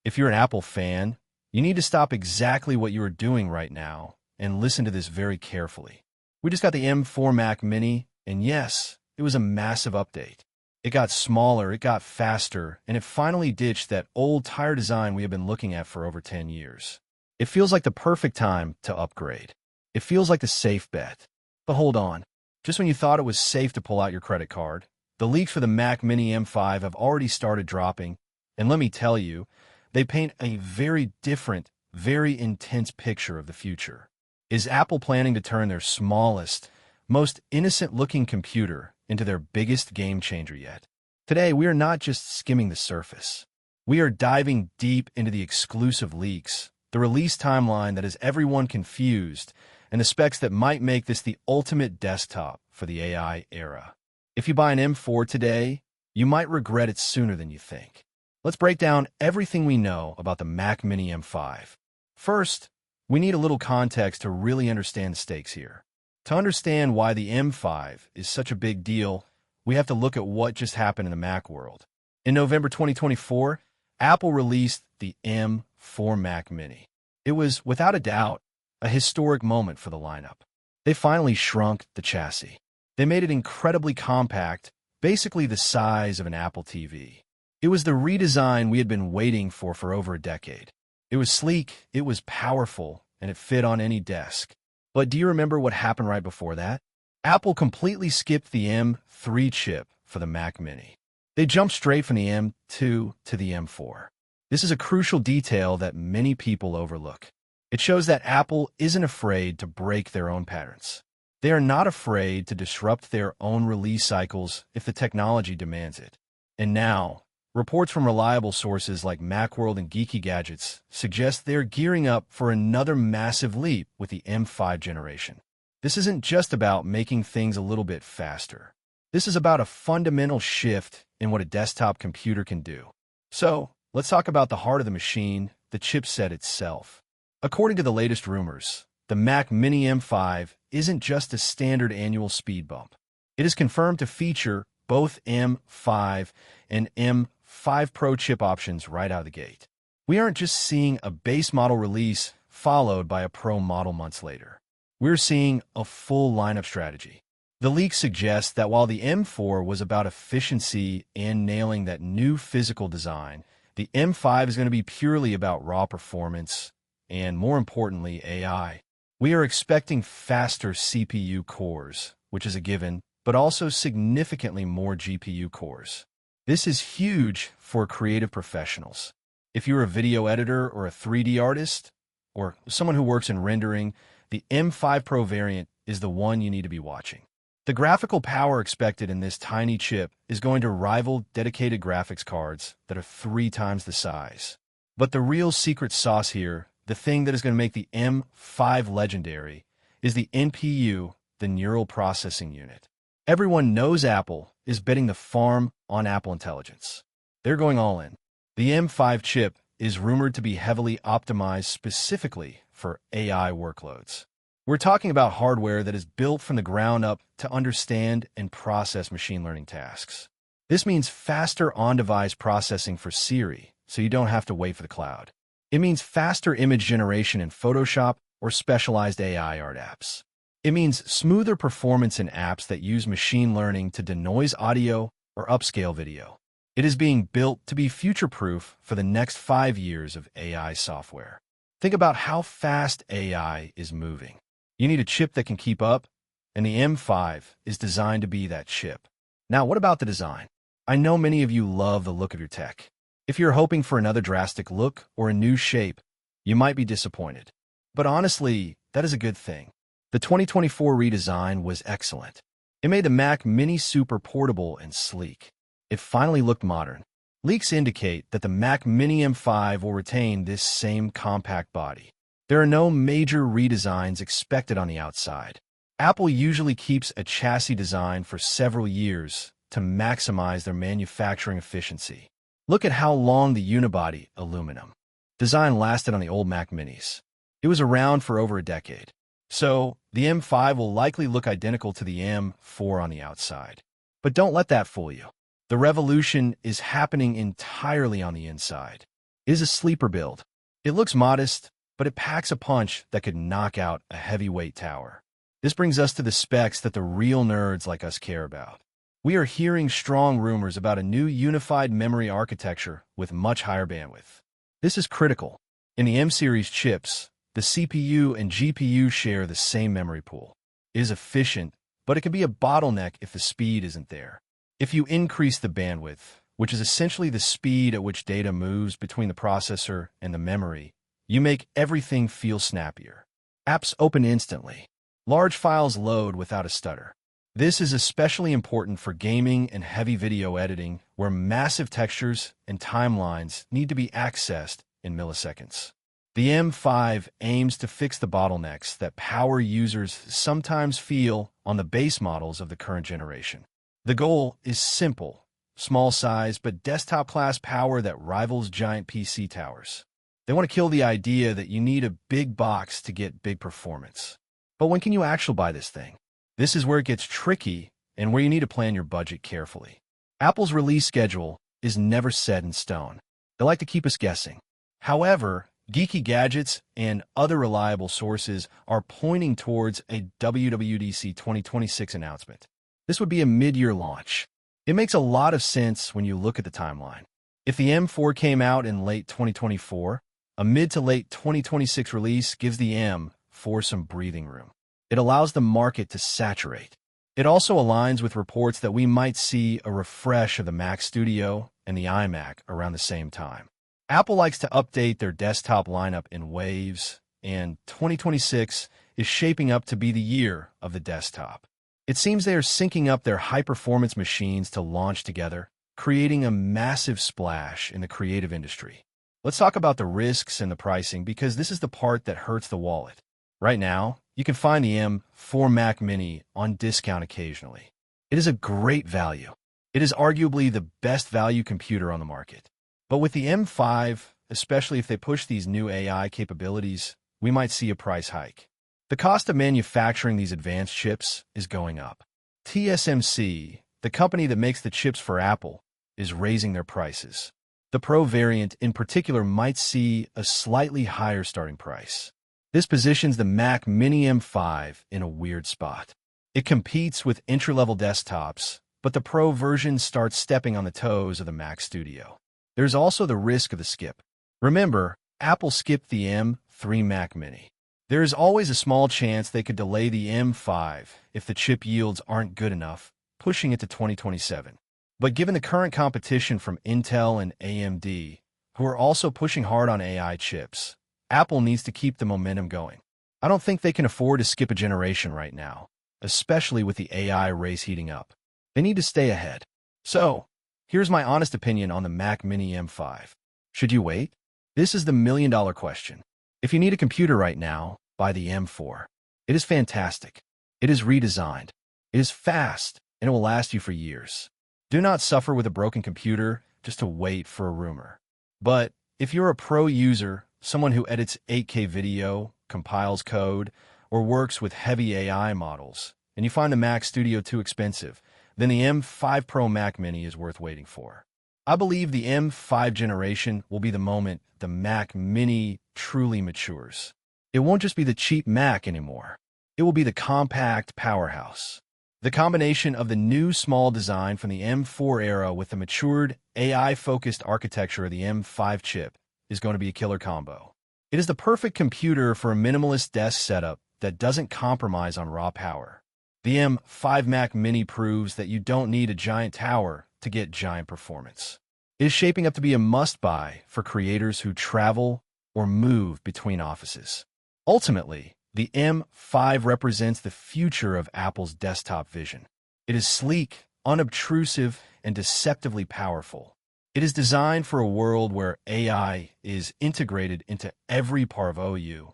If you're an Apple fan, you need to stop exactly what you are doing right now and listen to this very carefully. We just got the M4 Mac Mini, and yes, it was a massive update. It got smaller, it got faster, and it finally ditched that old tire design we have been looking at for over 10 years. It feels like the perfect time to upgrade. It feels like the safe bet. But hold on. Just when you thought it was safe to pull out your credit card, the leaks for the Mac Mini M5 have already started dropping, and let me tell you, they paint a very different, very intense picture of the future. Is Apple planning to turn their smallest, most innocent-looking computer into their biggest game-changer yet? Today, we are not just skimming the surface. We are diving deep into the exclusive leaks, the release timeline that has everyone confused, and the specs that might make this the ultimate desktop for the AI era. If you buy an M4 today, you might regret it sooner than you think. Let's break down everything we know about the Mac Mini M5. First, we need a little context to really understand the stakes here. To understand why the M5 is such a big deal, we have to look at what just happened in the Mac world. In November 2024, Apple released the M4 Mac Mini. It was, without a doubt, a historic moment for the lineup. They finally shrunk the chassis. They made it incredibly compact, basically the size of an Apple TV. It was the redesign we had been waiting for over a decade. It was sleek, it was powerful, and it fit on any desk. But do you remember what happened right before that? Apple completely skipped the M3 chip for the Mac Mini. They jumped straight from the M2 to the M4. This is a crucial detail that many people overlook. It shows that Apple isn't afraid to break their own patterns. They are not afraid to disrupt their own release cycles if the technology demands it. And now, reports from reliable sources like Macworld and Geeky Gadgets suggest they're gearing up for another massive leap with the M5 generation. This isn't just about making things a little bit faster. This is about a fundamental shift in what a desktop computer can do. So, let's talk about the heart of the machine, the chipset itself. According to the latest rumors, the Mac Mini M5 isn't just a standard annual speed bump. It is confirmed to feature both M5 and M5 Pro chip options right out of the gate. We aren't just seeing a base model release followed by a Pro model months later. We're seeing a full lineup strategy. The leak suggests that while the M4 was about efficiency and nailing that new physical design, the M5 is going to be purely about raw performance and, more importantly, AI. We are expecting faster CPU cores, which is a given, but also significantly more GPU cores. This is huge for creative professionals. If you're a video editor or a 3D artist, or someone who works in rendering, the M5 Pro variant is the one you need to be watching. The graphical power expected in this tiny chip is going to rival dedicated graphics cards that are 3 times the size. But the real secret sauce here, the thing that is going to make the M5 legendary, is the NPU, the Neural Processing Unit. Everyone knows Apple is betting the farm on Apple Intelligence. They're going all in. The M5 chip is rumored to be heavily optimized specifically for AI workloads. We're talking about hardware that is built from the ground up to understand and process machine learning tasks. This means faster on-device processing for Siri, so you don't have to wait for the cloud. It means faster image generation in Photoshop or specialized AI art apps. It means smoother performance in apps that use machine learning to denoise audio or upscale video. It is being built to be future-proof for the next 5 years of AI software. Think about how fast AI is moving. You need a chip that can keep up, and the M5 is designed to be that chip. Now, what about the design? I know many of you love the look of your tech. If you're hoping for another drastic look or a new shape, you might be disappointed. But honestly, that is a good thing. The 2024 redesign was excellent. It made the Mac Mini super portable and sleek. It finally looked modern. Leaks indicate that the Mac Mini M5 will retain this same compact body. There are no major redesigns expected on the outside. Apple usually keeps a chassis design for several years to maximize their manufacturing efficiency. Look at how long the unibody aluminum design lasted on the old Mac Minis. It was around for over a decade. So, the M5 will likely look identical to the M4 on the outside. But don't let that fool you. The revolution is happening entirely on the inside. It is a sleeper build. It looks modest, but it packs a punch that could knock out a heavyweight tower. This brings us to the specs that the real nerds like us care about. We are hearing strong rumors about a new unified memory architecture with much higher bandwidth. This is critical. In the M-series chips, the CPU and GPU share the same memory pool. It is efficient, but it can be a bottleneck if the speed isn't there. If you increase the bandwidth, which is essentially the speed at which data moves between the processor and the memory, you make everything feel snappier. Apps open instantly. Large files load without a stutter. This is especially important for gaming and heavy video editing, where massive textures and timelines need to be accessed in milliseconds. The M5 aims to fix the bottlenecks that power users sometimes feel on the base models of the current generation. The goal is simple: small size but desktop-class power that rivals giant PC towers. They want to kill the idea that you need a big box to get big performance. But when can you actually buy this thing? This is where it gets tricky and where you need to plan your budget carefully. Apple's release schedule is never set in stone. They like to keep us guessing. However, Geeky Gadgets and other reliable sources are pointing towards a WWDC 2026 announcement. This would be a mid-year launch. It makes a lot of sense when you look at the timeline. If the M4 came out in late 2024, a mid to late 2026 release gives the M4 some breathing room. It allows the market to saturate. It also aligns with reports that we might see a refresh of the Mac Studio and the iMac around the same time. Apple likes to update their desktop lineup in waves, and 2026 is shaping up to be the year of the desktop. It seems they are syncing up their high-performance machines to launch together, creating a massive splash in the creative industry. Let's talk about the risks and the pricing, because this is the part that hurts the wallet. Right now, you can find the M4 Mac Mini on discount occasionally. It is a great value. It is arguably the best value computer on the market. But with the M5, especially if they push these new AI capabilities, we might see a price hike. The cost of manufacturing these advanced chips is going up. TSMC, the company that makes the chips for Apple, is raising their prices. The Pro variant in particular might see a slightly higher starting price. This positions the Mac Mini M5 in a weird spot. It competes with entry-level desktops, but the Pro version starts stepping on the toes of the Mac Studio. There's also the risk of the skip. Remember, Apple skipped the M3 Mac Mini. There is always a small chance they could delay the M5 if the chip yields aren't good enough, pushing it to 2027. But given the current competition from Intel and AMD, who are also pushing hard on AI chips, Apple needs to keep the momentum going. I don't think they can afford to skip a generation right now, especially with the AI race heating up. They need to stay ahead. So, here's my honest opinion on the Mac Mini M5. Should you wait? This is the million-dollar question. If you need a computer right now, buy the M4. It is fantastic. It is redesigned. It is fast, and it will last you for years. Do not suffer with a broken computer just to wait for a rumor. But if you're a pro user, someone who edits 8K video, compiles code, or works with heavy AI models, and you find the Mac Studio too expensive, then the M5 Pro Mac Mini is worth waiting for. I believe the M5 generation will be the moment the Mac Mini truly matures. It won't just be the cheap Mac anymore. It will be the compact powerhouse. The combination of the new small design from the M4 era with the matured AI-focused architecture of the M5 chip is going to be a killer combo. It is the perfect computer for a minimalist desk setup that doesn't compromise on raw power. The M5 Mac Mini proves that you don't need a giant tower to get giant performance. It is shaping up to be a must-buy for creators who travel or move between offices. Ultimately, the M5 represents the future of Apple's desktop vision. It is sleek, unobtrusive, and deceptively powerful. It is designed for a world where AI is integrated into every part of OU.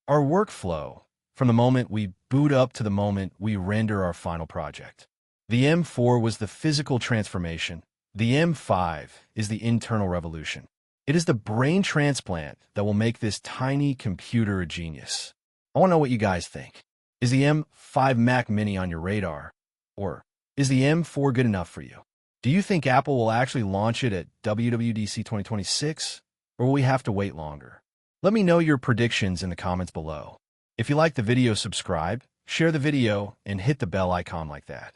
Our workflow, from the moment we boot up to the moment we render our final project. The M4 was the physical transformation. The M5 is the internal revolution. It is the brain transplant that will make this tiny computer a genius. I want to know what you guys think. Is the M5 Mac Mini on your radar? Or is the M4 good enough for you? Do you think Apple will actually launch it at WWDC 2026? or will we have to wait longer? Let me know your predictions in the comments below. If you like the video, subscribe, share the video, and hit the bell icon like that.